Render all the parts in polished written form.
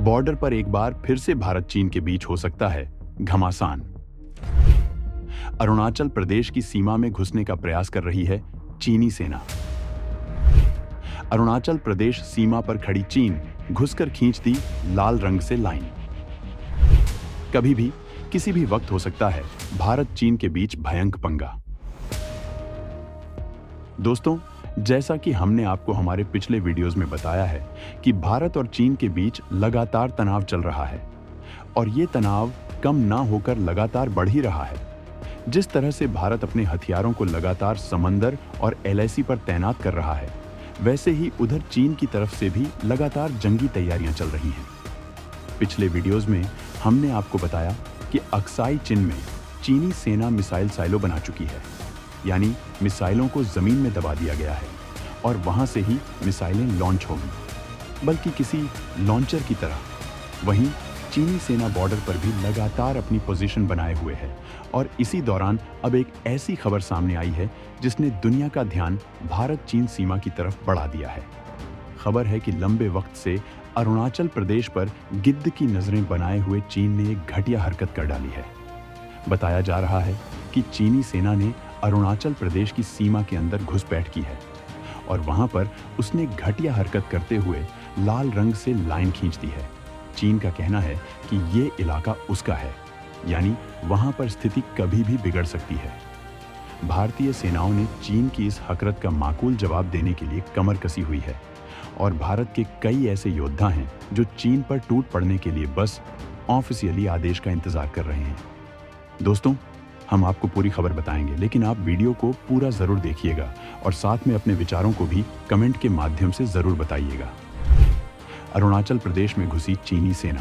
Border पर एक बार फिर से भारत चीन के बीच हो सकता है घमासान। अरुणाचल प्रदेश की सीमा में घुसने का प्रयास कर रही है चीनी सेना। अरुणाचल प्रदेश सीमा पर खड़ी चीन घुसकर खींच दी लाल रंग से लाइन। कभी भी किसी भी वक्त हो सकता है भारत चीन के बीच भयंकर पंगा। दोस्तों, जैसा कि हमने आपको हमारे पिछले वीडियोस में बताया है कि भारत और चीन के बीच लगातार तनाव चल रहा है और ये तनाव कम ना होकर लगातार बढ़ ही रहा है। जिस तरह से भारत अपने हथियारों को लगातार समंदर और एलएसी पर तैनात कर रहा है, वैसे ही उधर चीन की तरफ से भी लगातार जंगी तैयारियां चल रही हैं। पिछले वीडियोस में हमने आपको बताया कि अक्साई चिन में चीनी सेना मिसाइल साइलो बना चुकी है, यानी मिसाइलों को जमीन में दबा दिया गया है और वहां से ही मिसाइलें लॉन्च होंगी, बल्कि किसी लॉन्चर की तरह। वहीं चीनी सेना बॉर्डर पर भी लगातार अपनी पोजीशन बनाए हुए है और इसी दौरान अब एक ऐसी खबर सामने आई है जिसने दुनिया का ध्यान भारत चीन सीमा की तरफ बढ़ा दिया है। खबर है कि लंबे वक्त से अरुणाचल प्रदेश पर गिद्ध की नजरें बनाए हुए चीन ने एक घटिया हरकत कर डाली है। बताया जा रहा है कि चीनी सेना ने अरुणाचल प्रदेश की सीमा के अंदर घुसपैठ की है और वहां पर उसने घटिया हरकत करते हुए लाल रंग से लाइन खींच दी है। चीन का कहना है कि ये इलाका उसका है, यानी वहां पर स्थिति कभी भी बिगड़ सकती है। भारतीय सेनाओं ने चीन की इस हरकत का माकूल जवाब देने के लिए कमर कसी हुई है और भारत के कई ऐसे योद्धा हैं जो चीन पर टूट पड़ने के लिए बस ऑफिशियली आदेश का इंतजार कर रहे हैं। दोस्तों, हम आपको पूरी खबर बताएंगे, लेकिन आप वीडियो को पूरा जरूर देखिएगा और साथ में अपने विचारों को भी कमेंट के माध्यम से जरूर बताइएगा। अरुणाचल प्रदेश में घुसी चीनी सेना,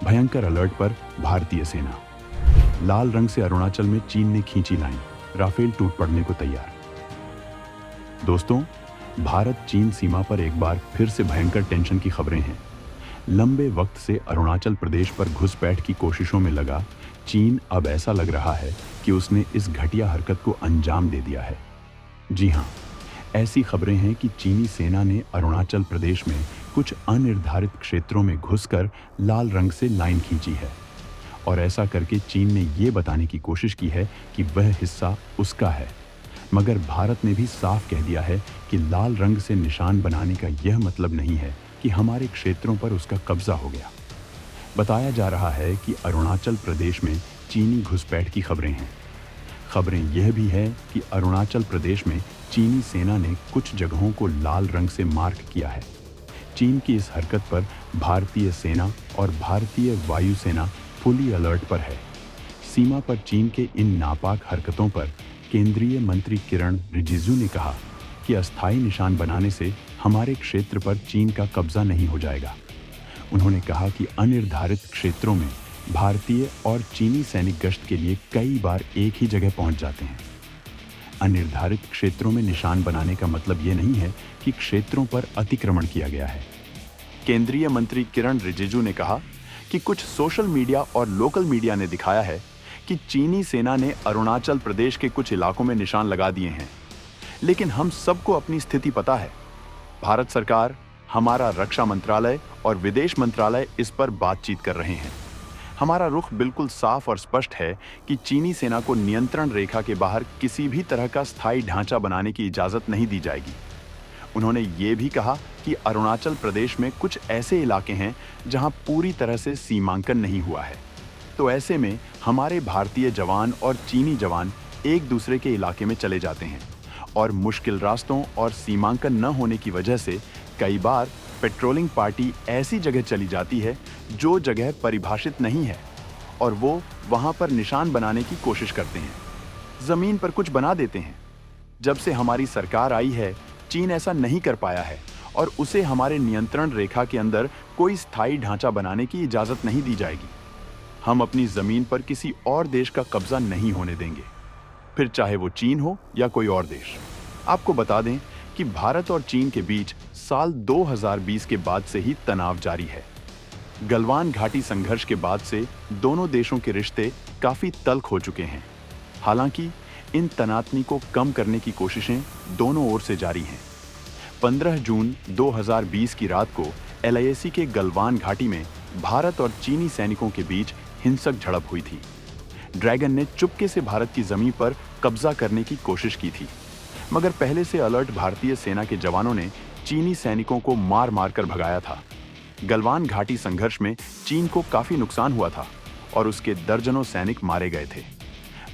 भयंकर अलर्ट पर भारतीय सेना। लाल रंग से अरुणाचल में चीन ने खींची लाइन, राफेल टूट पड़ने को तैयार। दोस्तों, भारत चीन सीमा पर एक बार फिर से भयंकर टेंशन की खबरें हैं। लंबे वक्त से अरुणाचल प्रदेश पर घुसपैठ की कोशिशों में लगा चीन अब ऐसा लग रहा है कि उसने इस घटिया हरकत को अंजाम दे दिया है। जी हां, ऐसी खबरें हैं कि चीनी सेना ने अरुणाचल प्रदेश में कुछ अनिर्धारित क्षेत्रों में घुसकर लाल रंग से लाइन खींची है और ऐसा करके चीन ने ये बताने की कोशिश की है कि वह हिस्सा उसका है। मगर भारत ने भी साफ कह दिया है कि लाल रंग से निशान बनाने का यह मतलब नहीं है कि हमारे क्षेत्रों पर उसका कब्जा हो गया। बताया जा रहा है कि अरुणाचल प्रदेश में चीनी घुसपैठ की खबरें हैं। खबरें यह भी है कि अरुणाचल प्रदेश में चीनी सेना ने कुछ जगहों को लाल रंग से मार्क किया है। चीन की इस हरकत पर भारतीय सेना और भारतीय वायुसेना फुली अलर्ट पर है। सीमा पर चीन के इन नापाक हरकतों पर केंद्रीय मंत्री किरण रिजिजू ने कहा कि अस्थायी निशान बनाने से हमारे क्षेत्र पर चीन का कब्जा नहीं हो जाएगा। उन्होंने कहा कि अनिर्धारित क्षेत्रों में भारतीय और चीनी सैनिक गश्त के लिए कई बार एक ही जगह पहुंच जाते हैं। अनिर्धारित क्षेत्रों में निशान बनाने का मतलब ये नहीं है कि क्षेत्रों पर अतिक्रमण किया गया है। केंद्रीय मंत्री किरण रिजिजू ने कहा कि कुछ सोशल मीडिया और लोकल मीडिया ने दिखाया है कि चीनी सेना ने अरुणाचल प्रदेश के कुछ इलाकों में निशान लगा दिए हैं, लेकिन हम सबको अपनी स्थिति पता है। भारत सरकार, हमारा रक्षा मंत्रालय और विदेश मंत्रालय इस पर बातचीत कर रहे हैं। हमारा रुख बिल्कुल साफ और स्पष्ट है कि चीनी सेना को नियंत्रण रेखा के बाहर किसी भी तरह का स्थायी ढांचा बनाने की इजाजत नहीं दी जाएगी। उन्होंने ये भी कहा कि अरुणाचल प्रदेश में कुछ ऐसे इलाके हैं जहां पूरी तरह से सीमांकन नहीं हुआ है, तो ऐसे में हमारे भारतीय जवान और चीनी जवान एक दूसरे के इलाके में चले जाते हैं और मुश्किल रास्तों और सीमांकन न होने की वजह से कई बार पेट्रोलिंग पार्टी ऐसी जगह चली जाती है जो जगह परिभाषित नहीं है और वो वहां पर निशान बनाने की कोशिश करते हैं, जमीन पर कुछ बना देते हैं। जब से हमारी सरकार आई है, चीन ऐसा नहीं कर पाया है और उसे हमारे नियंत्रण रेखा के अंदर कोई स्थायी ढांचा बनाने की इजाजत नहीं दी जाएगी। हम अपनी जमीन पर किसी और देश का कब्जा नहीं होने देंगे, फिर चाहे वो चीन हो या कोई और देश। आपको बता दें कि भारत और चीन के बीच साल 2020 के बाद से ही तनाव जारी है। गलवान घाटी संघर्ष के बाद से दोनों देशों के रिश्ते काफी तल्ख हो चुके हैं। हालांकि इन तनातनी को कम करने की कोशिशें दोनों ओर से जारी हैं। 15 जून 2020 की रात को LAC के गलवान घाटी में भारत और चीनी सैनिकों के बीच हिंसक झड़प हुई थी। ड्रैगन ने चुपके से भारत की जमीन पर कब्जा करने की कोशिश की थी, मगर पहले से अलर्ट भारतीय सेना के जवानों ने चीनी सैनिकों को मार मार कर भगाया था। गलवान घाटी संघर्ष में चीन को काफी नुकसान हुआ था और उसके दर्जनों सैनिक मारे गए थे।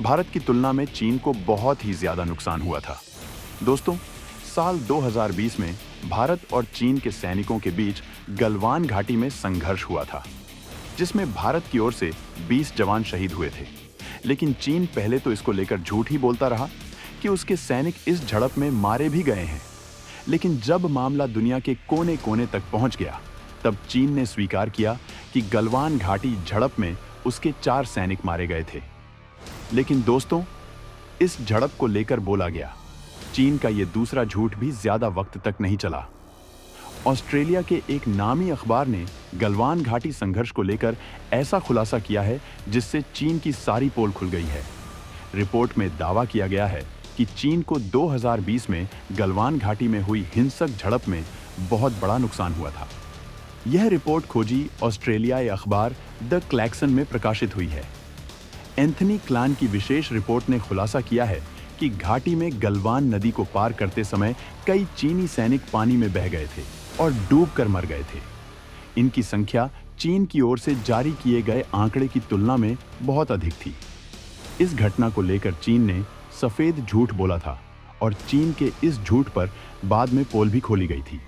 भारत की तुलना में चीन को बहुत ही ज्यादा नुकसान हुआ था। दोस्तों, साल 2020 में भारत और चीन के सैनिकों के बीच गलवान घाटी में संघर्ष हुआ था, जिसमें भारत की ओर से 20 जवान शहीद हुए थे। लेकिन चीन पहले तो इसको लेकर झूठ ही बोलता रहा कि उसके सैनिक इस झड़प में मारे भी गए हैं। लेकिन जब मामला दुनिया के कोने कोने तक पहुंच गया, तब चीन ने स्वीकार किया कि गलवान घाटी झड़प में उसके 4 सैनिक मारे गए थे। लेकिन दोस्तों, इस झड़प को लेकर बोला गया चीन का यह दूसरा झूठ भी ज्यादा वक्त तक नहीं चला। ऑस्ट्रेलिया के एक नामी अखबार ने गलवान घाटी संघर्ष को लेकर ऐसा खुलासा किया है जिससे चीन की सारी पोल खुल गई है। रिपोर्ट में दावा किया गया है कि चीन को 2020 में गलवान घाटी में हुई हिंसक झड़प में बहुत बड़ा नुकसान हुआ था। यह रिपोर्ट खोजी ऑस्ट्रेलियाई अखबार द क्लैक्सन में प्रकाशित हुई है। एंथनी क्लान की विशेष रिपोर्ट ने खुलासा किया है कि घाटी में गलवान नदी को पार करते समय कई चीनी सैनिक पानी में बह गए थे और डूबकर मर गए थे। इनकी संख्या चीन की ओर से जारी किए गए आंकड़े की तुलना में बहुत अधिक थी। इस घटना को लेकर चीन ने सफेद झूठ बोला था और चीन के इस झूठ पर बाद में पोल भी खोली गई थी।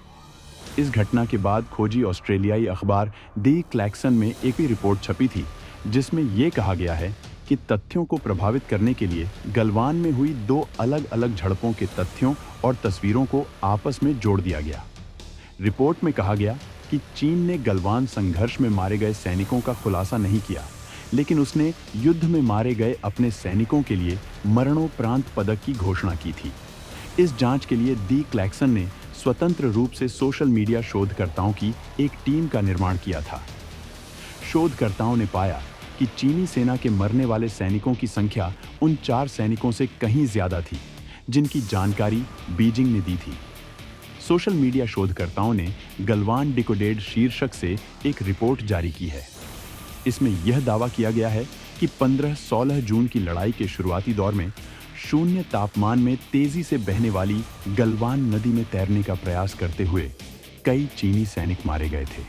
इस घटना के बाद खोजी ऑस्ट्रेलियाई अखबार द क्लैक्सन में एक भी रिपोर्ट छपी थी जिसमें यह कहा गया है कि तथ्यों को प्रभावित करने के लिए गलवान में हुई 2 अलग अलग झड़पों के तथ्यों और तस्वीरों को आपस में जोड़ दिया गया। रिपोर्ट में कहा गया कि चीन ने गलवान संघर्ष में मारे गए सैनिकों का खुलासा नहीं किया, लेकिन उसने युद्ध में मारे गए अपने सैनिकों के लिए मरणोपरांत पदक की घोषणा की थी। इस जांच के लिए द क्लैक्सन ने स्वतंत्र रूप से सोशल मीडिया शोधकर्ताओं की एक टीम का निर्माण किया था। शोधकर्ताओं ने पाया कि चीनी सेना के मरने वाले सैनिकों की संख्या उन 4 सैनिकों से कहीं ज्यादा थी जिनकी जानकारी बीजिंग ने दी थी। सोशल मीडिया शोधकर्ताओं ने गलवान डिकोडेड शीर्षक से एक रिपोर्ट जारी की है। इसमें यह दावा किया गया है कि 15-16 जून की लड़ाई के शुरुआती दौर में शून्य तापमान में तेजी से बहने वाली गलवान नदी में तैरने का प्रयास करते हुए कई चीनी सैनिक मारे गए थे।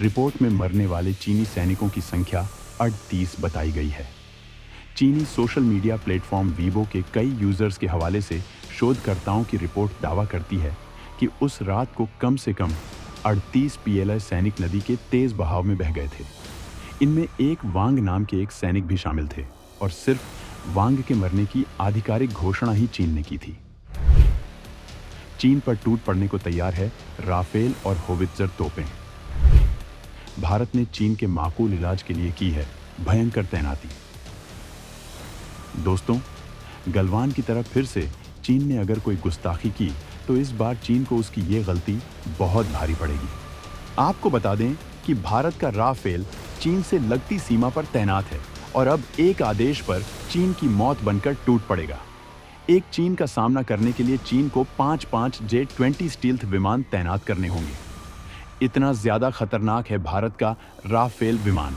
रिपोर्ट में मरने वाले चीनी सैनिकों की संख्या 38 बताई गई है। चीनी सोशल मीडिया प्लेटफॉर्म वीबो के कई यूजर्स के हवाले से शोधकर्ताओं की रिपोर्ट दावा करती है कि उस रात को कम से कम 38 पीएलआई सैनिक नदी के तेज बहाव में बह गए थे। इनमें एक वांग नाम के एक सैनिक भी शामिल थे और सिर्फ वांग के मरने की आधिकारिक घोषणा ही चीन ने की थी। चीन पर टूट पड़ने को तैयार है राफेल और होवित्जर तोपें। भारत ने चीन के माकूल इलाज के लिए की है भयंकर तैनाती। दोस्तों, गलवान की तरफ फिर से चीन ने अगर कोई गुस्ताखी की तो इस बार चीन को उसकी ये गलती बहुत भारी पड़ेगी। आपको बता दें कि भारत का राफेल चीन से लगती सीमा पर तैनात है और अब एक आदेश पर चीन की मौत बनकर टूट पड़ेगा। एक चीन का सामना करने के लिए चीन को 5-5 J-20 स्टील्थ विमान तैनात करने होंगे। इतना ज्यादा खतरनाक है भारत का राफेल विमान।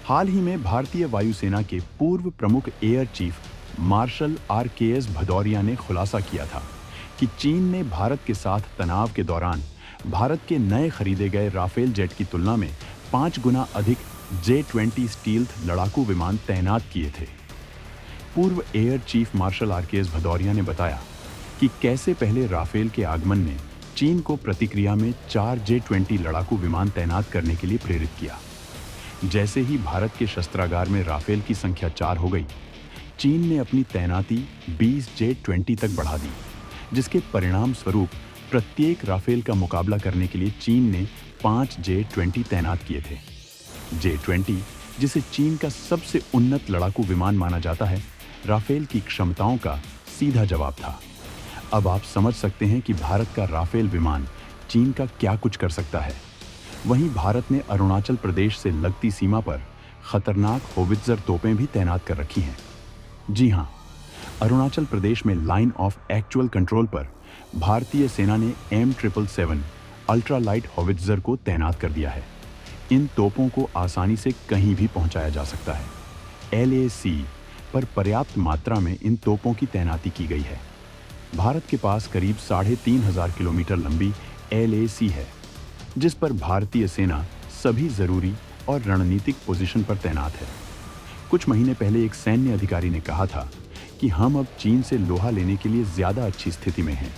हाल ही में भारतीय वायुसेना के पूर्व प्रमुख air chief marshal RKS Bhadauria ने खुलासा किया था कि चीन ने भारत के साथ तनाव के दौरान भारत के नए खरीदे गए राफेल जेट की तुलना में 5 गुना अधिक J-20 स्टील्थ लड़ाकू विमान तैनात किए थे। पूर्व air chief marshal RKS Bhadauria ने बताया कि कैसे पहले राफेल के आगमन ने चीन को प्रतिक्रिया में 4 J-20 लड़ाकू विमान तैनात करने के लिए प्रेरित किया। जैसे ही भारत के शस्त्रागार में राफेल की संख्या 4 हो गई, चीन ने अपनी तैनाती 20 J-20 तक बढ़ा दी, जिसके परिणाम स्वरूप प्रत्येक राफेल का मुकाबला करने के लिए चीन ने 5 J-20 तैनात किए थे। J-20, जिसे चीन का सबसे उन्नत लड़ाकू विमान माना जाता है, राफेल की क्षमताओं का सीधा जवाब था। अब आप समझ सकते हैं कि भारत का राफेल विमान चीन का क्या कुछ कर सकता है। वहीं भारत ने अरुणाचल प्रदेश से लगती सीमा पर खतरनाक होवित्जर तोपें भी तैनात कर रखी हैं। जी हां, अरुणाचल प्रदेश में लाइन ऑफ एक्चुअल कंट्रोल पर भारतीय सेना ने M777 अल्ट्रा लाइट होवित्जर को तैनात कर दिया है। इन तोपों को आसानी से कहीं भी पहुंचाया जा सकता है। LAC पर पर्याप्त मात्रा में इन तोपों की तैनाती की गई है। भारत के पास करीब 3,500 किलोमीटर लंबी LAC है, जिस पर भारतीय सेना सभी जरूरी और रणनीतिक पोजीशन पर तैनात है। कुछ महीने पहले एक सैन्य अधिकारी ने कहा था कि हम अब चीन से लोहा लेने के लिए ज्यादा अच्छी स्थिति में हैं,